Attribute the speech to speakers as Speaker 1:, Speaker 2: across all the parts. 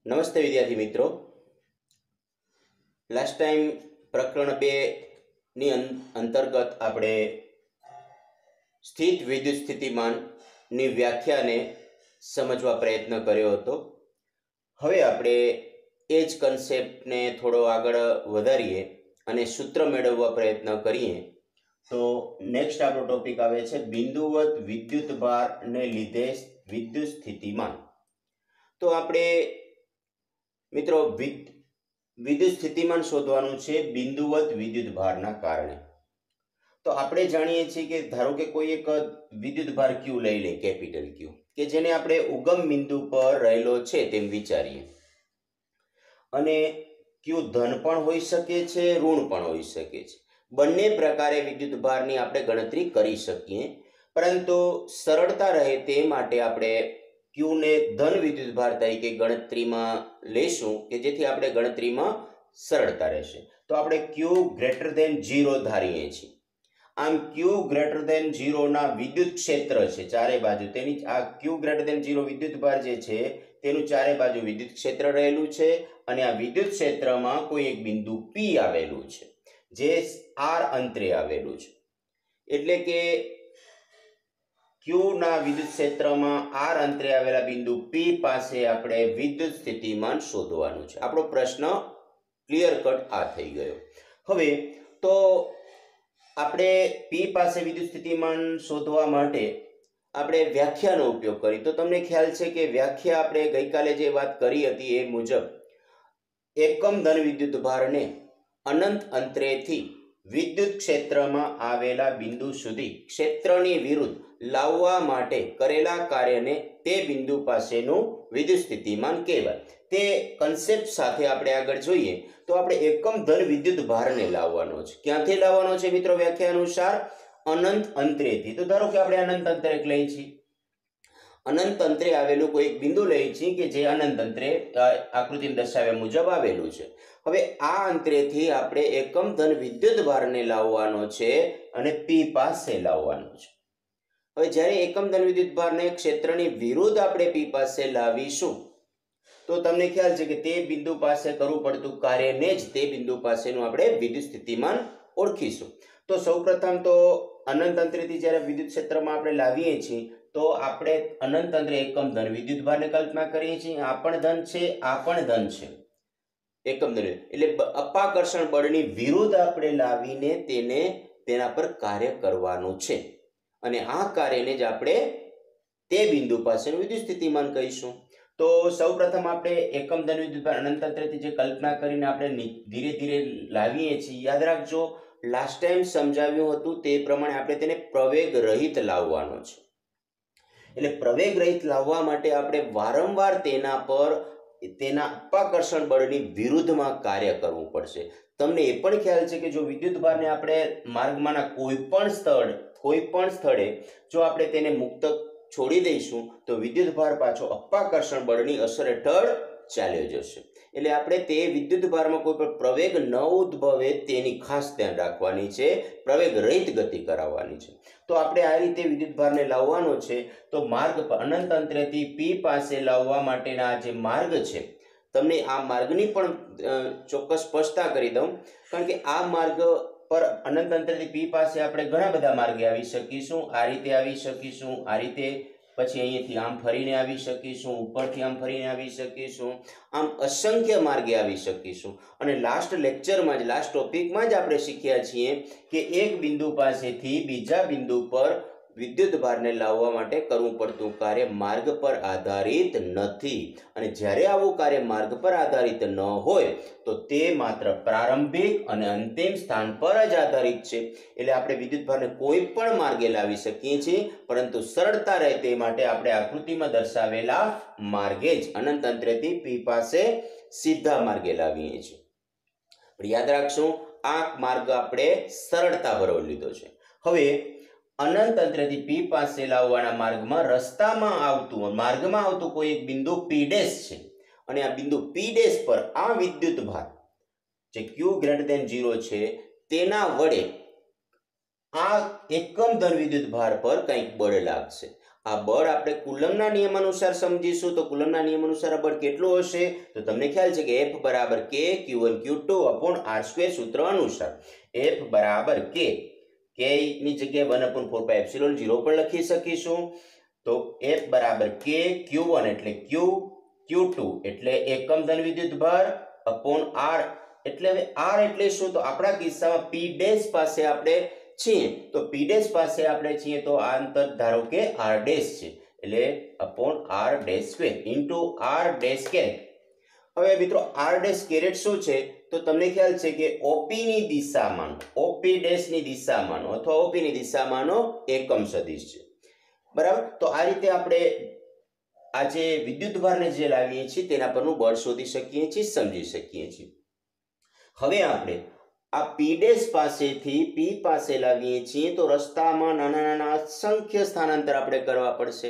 Speaker 1: નમસ્તે વિદ્યાર્થી મિત્રો. લાસ્ટ ટાઈમ પ્રકરણ 2 ની અંતર્ગત આપણે સ્થિત વિદ્યુત સ્થિતિમાનની વ્યાખ્યાને સમજવા પ્રયત્ન કર્યો હતો. હવે આપણે એ જ કન્સેપ્ટને થોડો આગળ વધારીએ અને સૂત્ર મેળવવા પ્રયત્ન કરીએ. તો નેક્સ્ટ આપણો ટોપિક આવે છે બિંદુવત વિદ્યુત ભારને લીધે વિદ્યુત સ્થિતિમાન. તો આપણે મિત્રો વિદ્યુત સ્થિતિમાન શોધવાનું છે બિંદુવત વિદ્યુત ભારના કારણે. તો આપણે જાણીએ છીએ કે ધારો કે કોઈ એક વિદ્યુત ભાર Q લઈ લે, કેપિટલ Q, કે જેને આપણે ઉગમ બિંદુ પર રહેલો છે તેમ વિચારીએ. અને Q ધન પણ હોઈ શકે છે, ઋણ પણ હોઈ શકે છે. બંને પ્રકારે વિદ્યુત ભારની આપણે ગણતરી કરી શકીએ, પરંતુ સરળતા રહે તે માટે આપણે Q ને ધન વિદ્યુત ભાર તરીકે ગણતરીમાં લેશું કે જેથી આપણે ગણતરીમાં સરળતા રહેશે. તો આપણે Q ગ્રેટર ધેન 0 ધારીએ છીએ. આમ Q ગ્રેટર ધેન 0 ના વિદ્યુત ક્ષેત્ર છે ચારે બાજુ, તેની આ Q ગ્રેટર ધેન 0 વિદ્યુત ભાર જે છે તેનું ચારે બાજુ વિદ્યુત ક્ષેત્ર રહેલું છે અને આ વિદ્યુત ક્ષેત્રમાં કોઈ એક બિંદુ P આવેલું છે જે R અંતરે આવેલું છે. એટલે કે Q ના વિદ્યુત ક્ષેત્રમાં R અંતરે આવેલા બિંદુ P પાસે આપણે વિદ્યુત સ્થિતિમાન શોધવાનું છે. આપણો પ્રશ્ન ક્લિયર કટ આ થઈ ગયો. હવે તો આપણે P પાસે વિદ્યુત સ્થિતિમાન શોધવા માટે આપણે વ્યાખ્યાનો ઉપયોગ કરી. તો તમને ખ્યાલ છે કે વ્યાખ્યા આપણે ગઈકાલે જે વાત કરી હતી એ મુજબ એકમ ધન વિદ્યુત ભારને અનંત અંતરેથી વિદ્યુત ક્ષેત્રમાં આવેલા બિંદુ સુધી ક્ષેત્રની વિરુદ્ધ લાવવા માટે કરેલા કાર્યને તે બિંદુ પાસેનું વિદ્યુત સ્થિતિમાન કહેવાય. તે કન્સેપ્ટ સાથે આપણે આગળ જોઈએ તો આપણે એકમ ધન વિદ્યુત ભારને લાવવાનો છે. ક્યાંથી લાવવાનો છે મિત્રો? વ્યાખ્યા અનુસાર અનંત અંતરેથી. તો ધારો કે આપણે અનંત અંતરે લઈએ છીએ, અનંત અંતરે આવેલું કોઈ એક બિંદુ લઈએ છીએ કે જે અનંત અંતરે આકૃતિમાં દર્શાવ્યા મુજબ આવેલું છે. હવે આ અંતરેથી આપણે એકમ ધન વિદ્યુત ભારને લાવવાનો છે અને P પાસે લાવવાનો છે. હવે જ્યારે એકમ ધન વિદ્યુત ભારને ક્ષેત્રની વિરુદ્ધ આપણે P પાસે લાવીશું તો તમને ખ્યાલ છે કે તે બિંદુ પાસે કરવું પડતું કાર્યને જ તે બિંદુ પાસેનું આપણે વિદ્યુત સ્થિતિમાન ઓળખીશું. તો સૌપ્રથમ તો અનંત અંતરેથી જ્યારે વિદ્યુત ક્ષેત્રમાં આપણે લાવીએ છીએ તો આપણે અનંત અંતરે એકમ ધન વિદ્યુત ભારને કલ્પના કરીએ છીએ. આ પણ ધન છે, આ પણ ધન છે. એકમ ધન એટલે અપાકર્ષણ બળની વિરુદ્ધ આપણે લાવીને તેના પર કાર્ય કરવાનું છે અને આ કાર્યને જ આપણે તે બિંદુ પાસેનું વિદ્યુત સ્થિતિમાન કહીશું. તો સૌપ્રથમ આપણે એકમ ધન વિદ્યુત ભાર અનંત અંતરેથી જે કલ્પના કરીને આપણે ધીરે ધીરે લાવીએ છીએ. યાદ રાખજો, લાસ્ટ ટાઈમ સમજાવ્યું હતું તે પ્રમાણે આપણે તેને પ્રવેગ રહિત લાવવાનો છે. એટલે પ્રવેગ રહિત લાવવા માટે આપણે વારંવાર તેના પર તેના અપાકર્ષણ બળની વિરુદ્ધમાં કાર્ય કરવું પડશે. તમને એ પણ ખ્યાલ છે કે જો વિદ્યુત ભારને આપણે માર્ગમાંના કોઈ પણ સ્થળે જો આપણે તેને મુક્ત છોડી દઈશું તો વિદ્યુત ભાર પાછો અપાકર્ષણ બળની અસર હેઠળ ચાલ્યો જશે. એટલે આપણે તે વિદ્યુત ભારમાં કોઈ પણ પ્રવેગ ન ઉદ્ભવે તેની ખાસ ધ્યાન રાખવાની છે, પ્રવેગ રહિત ગતિ કરાવવાની છે. તો આપણે આ રીતે વિદ્યુત ભારને લાવવાનો છે. તો માર્ગ અનંત અંતરેથી P પાસે લાવવા માટેના જે માર્ગ છે, તમને આ માર્ગની પણ ચોક્કસ સ્પષ્ટતા કરી દઉં. કારણ કે આ માર્ગ પર અનંત અંતરેથી P પાસે આપણે ઘણા બધા માર્ગે આવી શકીશું. આ રીતે આવી શકીશું, આ રીતે, પછી અહીંયાથી આમ ફરીને આવી શકીશું, ઉપરથી આમ ફરીને આવી શકીશું, આમ અસંખ્ય માર્ગે આવી શકીશું. અને લાસ્ટ લેક્ચરમાં જ, લાસ્ટ ટોપિકમાં જ આપણે શીખ્યા છીએ કે એક બિંદુ પાસેથી બીજા બિંદુ પર વિદ્યુત ભારને લાવવા માટે કરવું પડતું કાર્ય માર્ગ પર આધારિત નથી. અને જ્યારે આવું કાર્ય માર્ગ પર આધારિત ન હોય તો તે માત્ર પ્રારંભિક અને અંતિમ સ્થાન પર જ આધારિત છે. એટલે આપણે વિદ્યુત ભારને કોઈ પણ માર્ગે લાવી શકીએ છીએ, પરંતુ સરળતા રહે તે માટે આપણે આકૃતિમાં દર્શાવેલા માર્ગે જ અનંત અંતરેથી P પાસે સીધા માર્ગે લાવીએ છીએ. પણ યાદ રાખશું, આ માર્ગ આપણે સરળતા ભરવો લીધો છે. હવે અનંત અંતરેથી P પાસે લાવવાના માર્ગમાં આવતું કોઈ એક બિંદુ P' છે અને આ બિંદુ P' પર આ વિદ્યુત ભાર જે Q ગ્રેટર ધેન 0 છે તેના વડે આ એકમ ધન વિદ્યુત ભાર પર કંઈક બળ લાગશે. આ બળ આપણે કુલમના નિયમ અનુસાર સમજીશું તો કુલમના નિયમ અનુસાર આ બળ કેટલું હશે તો તમને ખ્યાલ છે કે F બરાબર K Q1 Q2 upon R² સૂત્ર અનુસાર F બરાબર K ની જગ્યાએ 1/4πε0 પણ લખી શકીશું તો F બરાબર K Q1 એટલે Q Q2 એટલે એકમ ધન વિદ્યુત ભાર upon R એટલે હવે R એટલે શું તો આપણા કિસ્સામાં P ડેશ પાસે આપણે છીએ તો P ડેશ પાસે આપણે છીએ તો આ અંતર ધારો કે R ડેશ છે એટલે upon R dash square into R dash caret. હવે મિત્રો R ડેશ કેરેટ શું છે તો તમને ખ્યાલ છે કે OP ની દિશામાં OP ડેશ ની દિશામાં અથવા OP ની દિશામાંનો એકમ સદિશ છે બરાબર. તો આ રીતે આપણે આ જે વિદ્યુત ભારને જે લાવીએ છીએ તેના પરનું બળ શોધી શકીએ છીએ સમજી શકીએ છીએ. હવે આપણે આ P ડેશ પાસેથી P પાસે લાવીએ છીએ તો રસ્તામાં નાના નાના અસંખ્ય સ્થાનાંતર આપણે કરવા પડશે.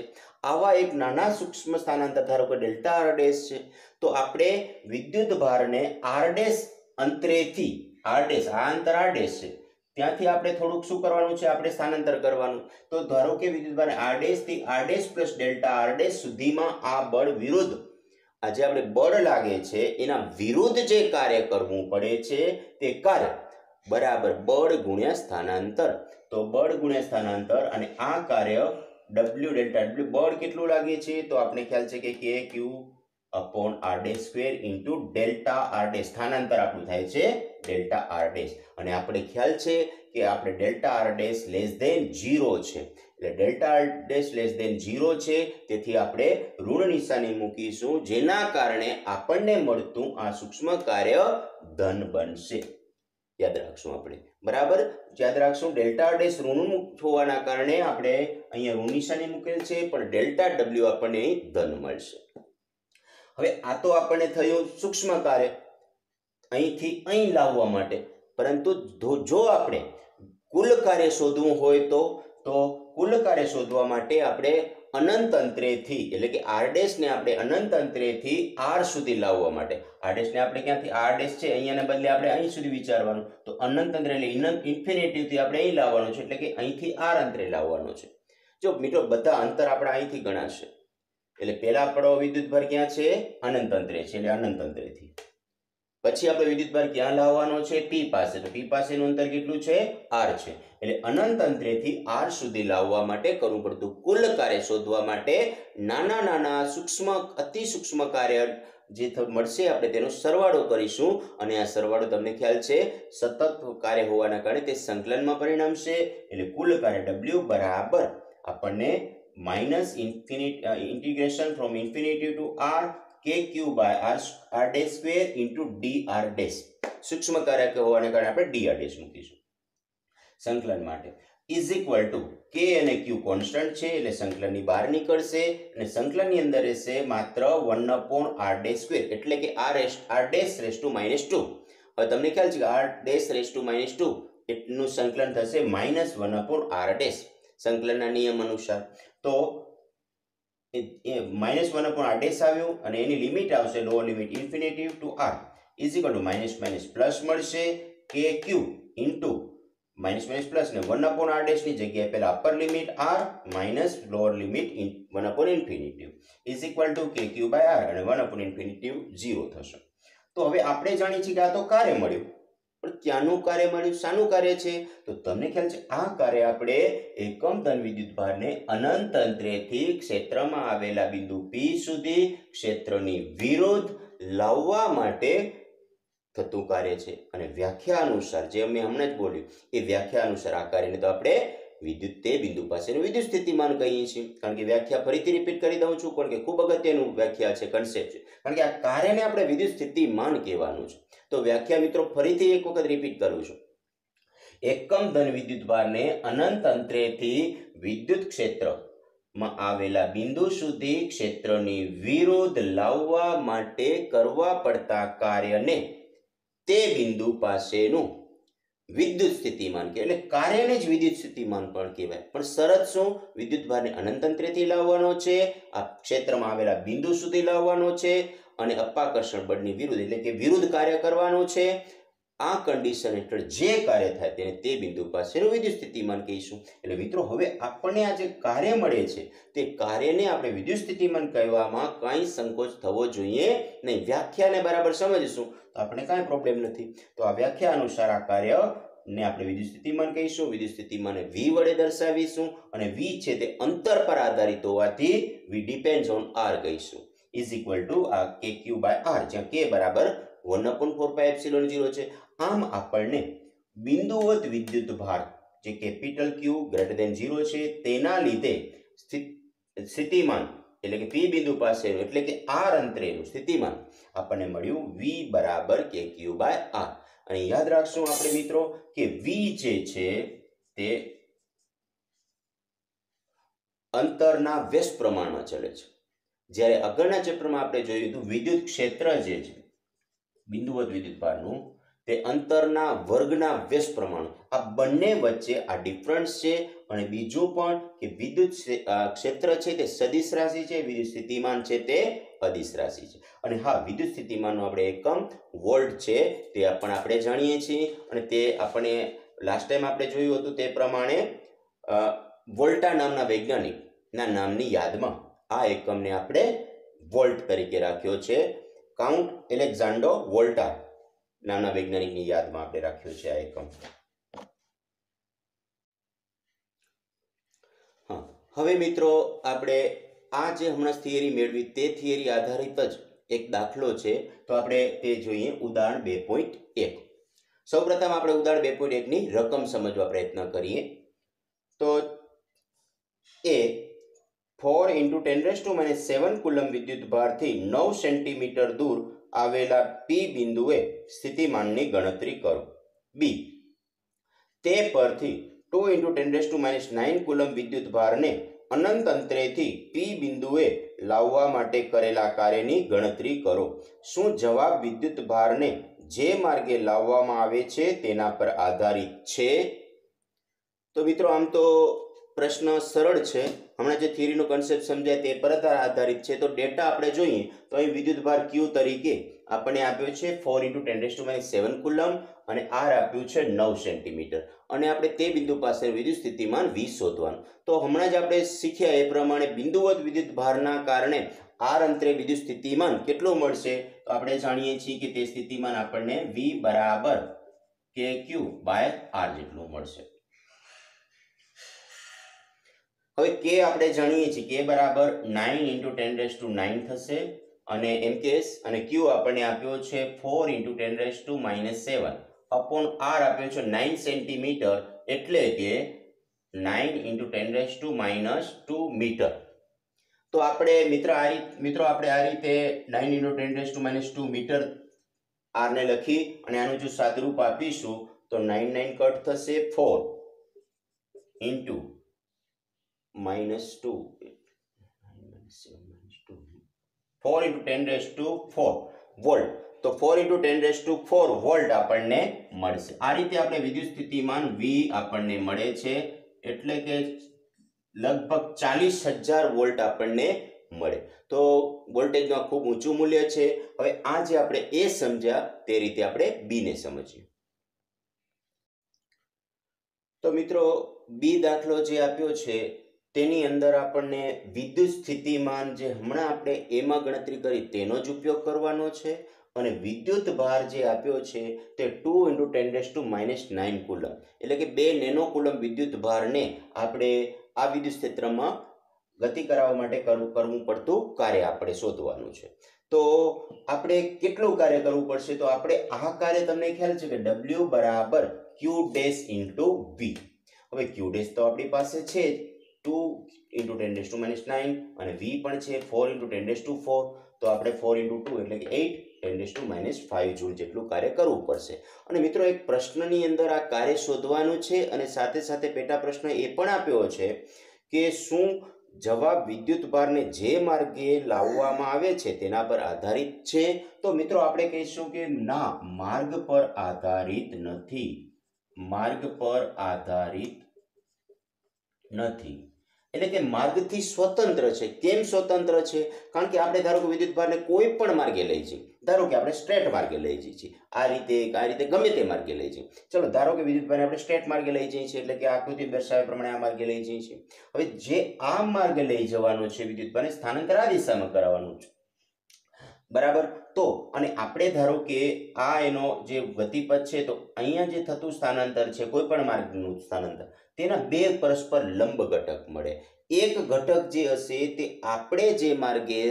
Speaker 1: આવા એક નાના સૂક્ષ્મ સ્થાનાંતર ધારો કે ડેલ્ટા R ડેશ છે તો આપણે વિદ્યુત ભારને R ડેશ અંતરેથી R ડેશ આ અંતર R ડેશ છે ત્યાંથી આપણે થોડુંક શું કરવાનું છે આપણે સ્થાનાંતર કરવાનું તો ધારો કે વિદ્યુત ભારને R ડેશ થી R dash plus delta R dash સુધીમાં આ બળ વિરુદ્ધ આજે આપણે બળ લાગે છે એના વિરુદ્ધ જે કાર્ય કરવું પડે છે તે કાર્ય બરાબર બળ ગુણ્યા સ્થાનાંતર તો બળ ગુણ્યા સ્થાનાંતર અને આ કાર્ય W ડેલ્ટા W બળ કેટલું લાગે છે તો આપણે ખ્યાલ છે કે K Q upon R dash square into delta R dash સ્થાનાંતર આપણું થાય છે ડેલ્ટા R ડેશ અને આપણે ખ્યાલ છે કે આપણે delta R dash less than 0 છે એટલે delta R dash less than 0 છે તેથી આપણે ઋણ નિશાની મૂકીશું જેના કારણે આપણને મળતું આ સૂક્ષ્મ કાર્ય ધન બનશે. યાદ રાખશું આપણે બરાબર યાદ રાખશું ડેલ્ટા R ડેશ ઋણ હોવાના કારણે આપણે અહીંયા ઋણ નિશાની મૂકેલ છે પણ ડેલ્ટા W આપણને અહીં ધન મળશે. હવે આ તો આપણને થયું સૂક્ષ્મ કાર્ય અહીંથી અહીં લાવવા માટે પરંતુ જો આપણે કુલ કાર્ય શોધવું હોય તો કુલ કાર્ય શોધવા માટે આપણે અનંત અંતરેથી એટલે કે R ડેશ ને આપણે અનંત અંતરેથી R સુધી લાવવા માટે R ડેશ ને આપણે ક્યાંથી R ડેશ છે અહીંયાને બદલે આપણે અહીં સુધી વિચારવાનું તો અનંત અંતરે એટલે ઇન્ફિનિટી થી આપણે અહીં લાવવાનું છે એટલે કે અહીંથી R અંતરે લાવવાનું છે. જો મિત્રો બધા અંતર આપણે અહીંથી ગણાશે એટલે પહેલા આપણો વિદ્યુત ભાર ક્યાં છે અનંત અંતરે છે એટલે અનંત અંતરેથી પછી આપણે વિદ્યુત ભાર ક્યાં લાવવાનો છે P પાસે તો P પાસેનું અંતર કેટલું છે R છે એટલે અનંત અંતરેથી R સુધી લાવવા માટે કરવું પડતું કુલ કાર્ય શોધવા માટે નાના નાના સૂક્ષ્મ અતિ સૂક્ષ્મ કાર્ય જે મળશે આપણે તેનો સરવાળો કરીશું અને આ સરવાળો તમને ખ્યાલ છે સતત કાર્ય હોવાના કારણે તે સંકલનમાં પરિણમશે એટલે કુલ કાર્ય W બરાબર આપણને minus integration from infinity to R KQ by R dash square into dr dash સૂક્ષ્મ કાર્ય હોવાને કારણે આપણે dr dash મૂકીશું સંકલન માટે is equal to K અને Q કોન્સ્ટન્ટ છે એટલે સંકલનની બહાર નીકળશે અને સંકલનની અંદર રહેશે માત્ર 1/r dash square એટલે કે r dash raised to -2. હવે તમને ખ્યાલ છે કે r dash raised to -2 એટલું સંકલન થશે -1/r dash સંકલનના નિયમ અનુસાર તો -1/r dash આવ્યું અને એની લિમિટ આવશે lower limit infinity to r is equal to minus plus મળશે kq ઇન્ટુ માઇનસ પ્લસ ને 1/r dash ની જગ્યાએ પહેલા upper limit r minus lower limit 1/ઇન્ફિનિટી is equal to kq by r અને 1/ઇન્ફિનિટી 0 થશે. તો હવે આપણે જાણીએ છીએ કે આ તો કાર્ય મળ્યું પણ ક્યાંનું કાર્ય મળ્યું શાનું કાર્ય છે તો તમને ખ્યાલ છે આ કાર્ય આપણે એકમ ધન વિદ્યુત ભારને અનંત અંતરેથી ક્ષેત્રમાં આવેલા બિંદુ P સુધી ક્ષેત્રની વિરુદ્ધ લાવવા માટે થતું કાર્ય છે અને વ્યાખ્યા અનુસાર જે અમે હમણાં જ બોલ્યું એ વ્યાખ્યા અનુસાર આ કાર્યને તો આપણે વિદ્યુત તે બિંદુ પાસેનું વિદ્યુત સ્થિતિમાન કહીએ છીએ. કારણ કે વ્યાખ્યા ફરીથી રિપીટ કરી દઉં છું કારણ કે ખૂબ અગત્યનું વ્યાખ્યા છે કન્સેપ્ટ છે કારણ કે આ કાર્યને આપણે વિદ્યુત સ્થિતિમાન કહેવાનું છે. તો વ્યાખ્યા મિત્રો ફરીથી એક વખત રિપીટ કરું છું. એકમ ધન વિદ્યુત ભારને અનંત અંતરેથી વિદ્યુત ક્ષેત્રમાં આવેલા બિંદુ સુધી ક્ષેત્રની વિરુદ્ધ લાવવા માટે કરવા પડતા કાર્યને તે બિંદુ પાસેનું વિદ્યુત સ્થિતિમાન કે એટલે કાર્યને જ વિદ્યુત સ્થિતિમાન પણ કહેવાય. પણ શરત શું વિદ્યુત ભારને અનંત અંતરેથી લાવવાનો છે આ ક્ષેત્રમાં આવેલા બિંદુ સુધી લાવવાનો છે અને અપાકર્ષણ બળની વિરુદ્ધ એટલે કે વિરુદ્ધ કાર્ય કરવાનું છે આ કન્ડિશન હેઠળ જે કાર્ય થાય તેને તે બિંદુ પાસેનું વિદ્યુત સ્થિતિમાન કહીશું. એટલે મિત્રો હવે આપણને આ જે કાર્ય મળે છે તે કાર્યને આપણે વિદ્યુત સ્થિતિમાન કહેવામાં કાંઈ સંકોચ થવો જોઈએ નહીં. વ્યાખ્યાને બરાબર સમજીશું તો આપણે કાંઈ પ્રોબ્લેમ નથી. તો આ વ્યાખ્યા અનુસાર આ કાર્યને આપણે વિદ્યુત સ્થિતિમાન કહીશું. વિદ્યુત સ્થિતિમાનને v વડે દર્શાવીશું અને v છે તે અંતર પર આધારિત હોવાથી v ડિપેન્ડ્સ ઓન r કહીશું ઇઝ ઇક્વલ ટુ આ kq/r, જ્યાં k બરાબર 1/4πε0 છે. આમ આપણને બિંદુવત વિદ્યુત ભાર જે કેપિટલ Q ગ્રેટર ધેન 0 છે તેના લીધે સ્થિતિમાન એટલે કે P બિંદુ પાસેનું એટલે કે r અંતરેનું સ્થિતિમાન આપણને મળ્યું v બરાબર kq/r. અને યાદ રાખશું આપણે મિત્રો કે v જે છે તે અંતરના વ્યસ્ત પ્રમાણમાં ચલે છે. જ્યારે આગળના ચેપ્ટરમાં આપણે જોયું હતું વિદ્યુત ક્ષેત્ર જે છે બિંદુવત વિદ્યુત ભારનું તે અંતરના વર્ગના વ્યસ્ત પ્રમાણ. આ બંને વચ્ચે આ ડિફરન્સ છે. અને બીજું પણ કે વિદ્યુત ક્ષેત્ર છે તે સદિશ રાશિ છે, વિદ્યુત સ્થિતિમાન છે તે અદિશ રાશિ છે. અને હા, વિદ્યુત સ્થિતિમાનનો આપણે એકમ વોલ્ટ છે તે પણ આપણે જાણીએ છીએ. અને તે આપણે લાસ્ટ ટાઈમ આપણે જોયું હતું તે પ્રમાણે વોલ્ટા નામના વૈજ્ઞાનિકના નામની યાદમાં આ એકમને આપણે વોલ્ટ તરીકે રાખ્યો છે. કાઉન્ટ એલેક્ઝાન્ડર વોલ્ટા નામના વૈજ્ઞાનિકની યાદમાં આપણે રાખ્યો છે આ એકમ. હા, હવે મિત્રો આપણે આ જે હમણાં થિયરી મેળવી તે થિયરી આધારિત જ એક દાખલો છે, તો આપણે તે જોઈએ. ઉદાહરણ 2.1. સૌપ્રથમ આપણે ઉદાહરણ 2.1 ની રકમ સમજવા પ્રયત્ન કરીએ. તો એ 4 × 10⁻⁷ કુલમ વિદ્યુત ભારથી 9 સેન્ટીમીટર દૂર આવેલા P બિંદુએ સ્થિતિમાનની ગણતરી કરો. બી, તે પરથી 2 × 10⁻⁹ કુલમ વિદ્યુત ભારને અનંત અંતરેથી P બિંદુએ લાવવા માટે કરેલા કાર્યની ગણતરી કરો. શું જવાબ વિદ્યુત ભારને જે માર્ગે લાવવામાં આવે છે તેના પર આધારિત છે? તો મિત્રો આમ તો પ્રશ્ન સરળ છે. હમણાં જે થિયરીનો કન્સેપ્ટ સમજાય તે પર આધારિત છે. તો ડેટા આપણે જોઈએ તો અહીં વિદ્યુત ભાર Q તરીકે આપણને આપ્યો છે 4 × 10⁻⁷ કુલમ અને R આપ્યું છે 9 સેન્ટીમીટર. અને આપણે તે બિંદુ પાસે વિદ્યુત સ્થિતિમાન V શોધવાનું. તો હમણાં જ આપણે શીખ્યા એ પ્રમાણે બિંદુવત વિદ્યુત ભારના કારણે R અંતરે વિદ્યુત સ્થિતિમાન કેટલું મળશે? તો આપણે જાણીએ છીએ કે તે સ્થિતિમાન આપણને V બરાબર kq/r જેટલું મળશે. હવે k આપણે જાણીએ છીએ કે બરાબર 9 × 10⁹ થશે અને MKS અને Q આપણને આપ્યો છે 4 × 10⁻⁷ અપોન R આપ્યો છે 9 સેન્ટીમીટર એટલે કે 9 × 10⁻² મીટર. તો આપણે મિત્રો આપણે આ રીતે 9 × 10⁻² મીટર R ને લખી અને આનું જો સાદુરૂપ આપીશું તો 9 9 કટ થશે 4 × -2 4 × 10⁴ વોલ્ટ. તો 4 × 10⁴ વોલ્ટ આપણને મળશે. આ રીતે આપણે વિદ્યુત સ્થિતિમાન V આપણને મળે છે એટલે કે લગભગ 40,000 વોલ્ટ આપણને મળે. તો વોલ્ટેજનું ખૂબ ઊંચું મૂલ્ય છે. હવે આ જે આપણે એ સમજ્યા તે રીતે આપણે બી ને સમજીએ. તો મિત્રો બી દાખલો જે આપ્યો છે તેની અંદર આપણને વિદ્યુત સ્થિતિમાન જે હમણાં આપણે એમાં ગણતરી કરી તેનો જ ઉપયોગ કરવાનો છે. અને વિદ્યુત ભાર જે આપ્યો છે તે 2 × 10⁻⁹ કુલમ એટલે કે 2 નેનો કુલમ વિદ્યુત ભારને આપણે આ વિદ્યુત ક્ષેત્રમાં ગતિ કરાવવા માટે કરવું પડતું કાર્ય આપણે શોધવાનું છે. તો આપણે કેટલું કાર્ય કરવું પડશે? તો આપણે આ કાર્ય તમને ખ્યાલ છે કે W બરાબર Q ડેશ × V. હવે Q ડેશ તો આપણી પાસે છે 2 × 10⁻⁹ અને V પણ છે 4 × 10⁴. તો આપણે 4 × 2 એટલે કે 8 × 10⁻⁵ જૂલ જેટલું કાર્ય કરવું પડશે. અને મિત્રો એક પ્રશ્નની અંદર આ કાર્ય શોધવાનું છે અને સાથે સાથે પેટા પ્રશ્ન એ પણ આપ્યો છે કે શું જવાબ વિદ્યુત ભારને જે માર્ગે લાવવામાં આવે છે તેના પર આધારિત છે? તો મિત્રો આપણે કહીશું કે ના, માર્ગ પર આધારિત નથી. માર્ગ પર આધારિત નથી. એટલે કે માર્ગથી સ્વતંત્ર છે. કેમ સ્વતંત્ર છે? કારણ કે આપણે ધારો કે વિદ્યુતભારને કોઈ પણ માર્ગે લઈ જઈએ, ધારો કે આપણે સ્ટ્રેટ માર્ગે લઈ જઈએ છીએ, આ રીતે ગમે તે માર્ગે લઈ જઈએ. ચલો ધારો કે વિદ્યુતભારને આપણે સ્ટ્રેટ માર્ગે લઈ જઈએ છીએ, એટલે કે આકૃતિ દર્શાવ્યા પ્રમાણે આ માર્ગે લઈ જઈએ છીએ. હવે જે આ માર્ગે લઈ જવાનો છે વિદ્યુતભારને સ્થાનાંતર આ દિશામાં કરાવવાનું છે, બરાબર. તો અને આપણે ધારો કે આ એનો જે ગતિપથ છે, તો અહીંયા જે થતું સ્થાનાંતર છે કોઈ પણ માર્ગનું સ્થાનાંતર, તેના બે પરસ્પર લંબ ઘટક મળે. એક ઘટક જે હશે તે આપણે જે માર્ગે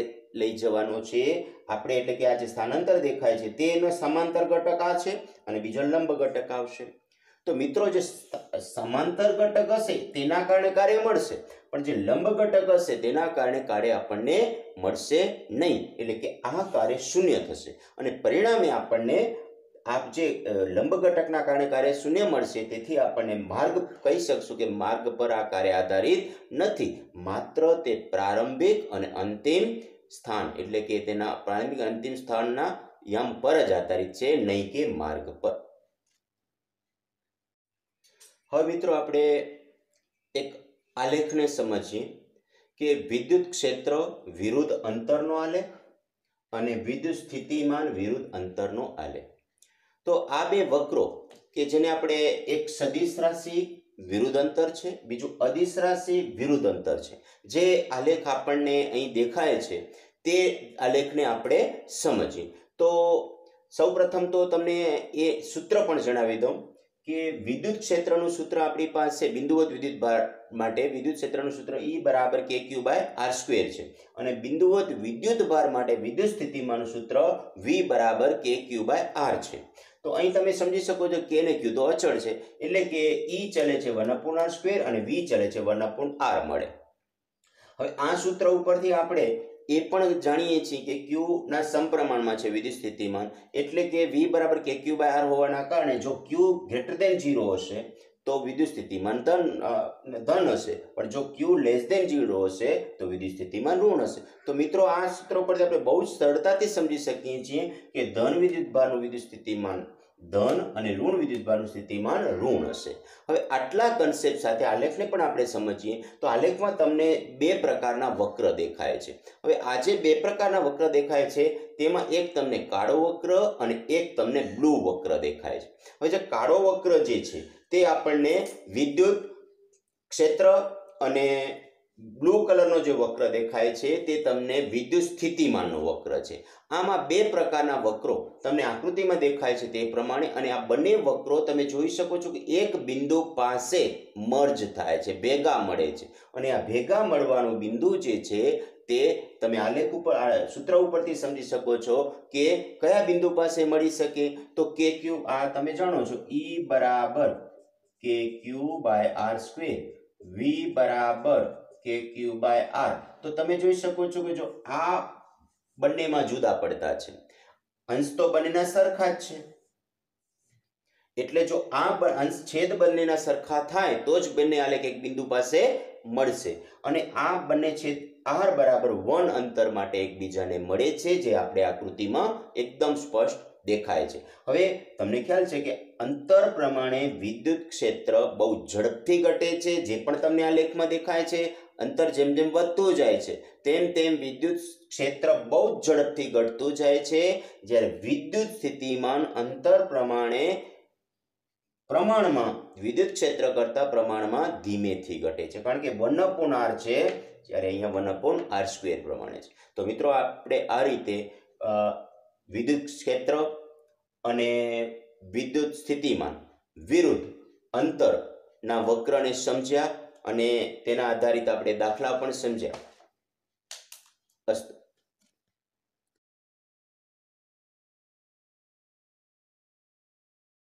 Speaker 1: લઈ જવાનો છે આપણે, એટલે કે આ જે સ્થાનાંતર દેખાય છે તેનો સમાંતર ઘટક આ છે અને બીજો લંબ ઘટક આવશે. તો મિત્રો જે સમાંતર ઘટક હશે તેના કારણે કાર્ય મળશે, પણ જે લંબ ઘટક હશે તેના કારણે કાર્ય આપણને મળશે નહીં. એટલે કે આ કાર્ય શૂન્ય થશે અને પરિણામે આપણને આ જે લંબ ઘટકના કારણે કાર્ય શૂન્ય મળશે. તેથી આપણને માર્ગ કહી શકશું કે માર્ગ પર આ કાર્ય આધારિત નથી, માત્ર તે પ્રારંભિક અને અંતિમ સ્થાન, એટલે કે તેના પ્રારંભિક અંતિમ સ્થાનના યમ પર જ આધારિત છે, નહીં કે માર્ગ પર. હવે મિત્રો આપણે એક આલેખને સમજીએ કે વિદ્યુત ક્ષેત્ર વિરુદ્ધ અંતરનો આલેખ અને વિદ્યુત સ્થિતિમાન વિરુદ્ધ અંતરનો આલેખ. તો આ બે વક્રો કે જેને આપણે એક સદિશ રાશિ વિરુદ્ધ અંતર છે, બીજું અદિશ રાશિ વિરુદ્ધ અંતર છે, જે આલેખ આપણને અહીં દેખાય છે તે આલેખને આપણે સમજીએ. તો સૌપ્રથમ તો તમને એ સૂત્ર પણ જણાવી દઉં કે વિદ્યુત ક્ષેત્રનું સૂત્ર આપણી પાસે બિંદુવત વિદ્યુતભાર માટે વિદ્યુત ક્ષેત્રનું સૂત્ર E બરાબર kq/r² છે અને બિંદુવત વિદ્યુતભાર માટે વિદ્યુત સ્થિતિમાનનું સૂત્ર V બરાબર kq/r છે. તો અહીં તમે સમજી શકો છો કે અને q તો અચળ છે, એટલે કે E ચલે છે 1/r² અને V ચલે છે 1/r મળે. હવે આ સૂત્ર ઉપરથી આપણે એ પણ જાણીએ છીએ કે q ના સમપ્રમાણમાં છે વિદ્યુત સ્થિતિમાન, એટલે કે V બરાબર kq/r હોવાના કારણે જો q ગ્રેટર ધેન 0 હશે તો વિદ્યુત સ્થિતિમાન ધન હશે, પણ જો q લેસ ધેન 0 હશે તો વિદ્યુત સ્થિતિમાન ઋણ હશે. તો મિત્રો આ સૂત્ર પરથી આપણે બહુ જ સરળતાથી સમજી શકીએ છીએ કે ધન વિદ્યુતભારનું વિદ્યુત સ્થિતિમાન ધન અને ઋણ વિદ્યુતભારનું સ્થિતિમાન ઋણ હશે. હવે આટલા કન્સેપ્ટ સાથે આલેખને પણ આપણે સમજીએ તો આલેખમાં તમને બે પ્રકારના વક્ર દેખાય છે. હવે આ જે બે પ્રકારના વક્ર દેખાય છે તેમાં એક તમને કાળો વક્ર અને એક તમને બ્લુ વક્ર દેખાય છે. હવે જે કાળો વક્ર જે છે તે આપણને વિદ્યુત ક્ષેત્ર અને બ્લુ કલરનો જે વક્ર દેખાય છે તે તમને વિદ્યુત સ્થિતિમાનનો વક્ર છે. આમાં બે પ્રકારના વક્રો તમને આકૃતિમાં દેખાય છે તે પ્રમાણે, અને આ બંને વક્રો તમે જોઈ શકો છો કે એક બિંદુ પાસે મર્જ થાય છે, ભેગા મળે છે, અને આ ભેગા મળવાનું બિંદુ જે છે તે તમે આલેખ ઉપર સૂત્ર ઉપરથી સમજી શકો છો કે કયા બિંદુ પાસે મળી શકે. તો kq આ તમે જાણો છો E બરાબર kq/r², V બરાબર kq/r. તો તમે જોઈ શકો છો કે જો આ બંનેમાં જુદા પડતા છે, અંશ તો બંનેના સરખા જ છે, એટલે જો આ અંશ છેદ બંનેના સરખા થાય તો જ બંને આલેખ એક બિંદુ પાસે મળશે, અને આ બંને છેદ r બરાબર 1 અંતર માટે એકબીજાને મળે છે, જે આપણે આકૃતિમાં એકદમ સ્પષ્ટ દેખાય છે. હવે તમને ખ્યાલ છે કે અંતર પ્રમાણે વિદ્યુત ક્ષેત્ર બહુ ઝડપથી ઘટે છે, જે પણ તમને આ લેખમાં દેખાય છે. અંતર જેમ જેમ વધતું જાય છે તેમ તેમ વિદ્યુત ક્ષેત્ર બહુ ઝડપથી ઘટતું જાય છે, જ્યારે વિદ્યુત સ્થિતિમાન અંતર પ્રમાણમાં વિદ્યુત ક્ષેત્ર કરતા પ્રમાણમાં ધીમેથી ઘટે છે, કારણ કે 1/r છે, જ્યારે અહીંયા 1/r² પ્રમાણે છે. તો મિત્રો આપણે આ રીતે વિદ્યુત ક્ષેત્ર અને વિદ્યુત સ્થિતિમાન વિરુદ્ધ અંતરના વક્રને સમજ્યા અને તેના આધારિત આપણે દાખલા પણ સમજ્યા. અસ્તુ.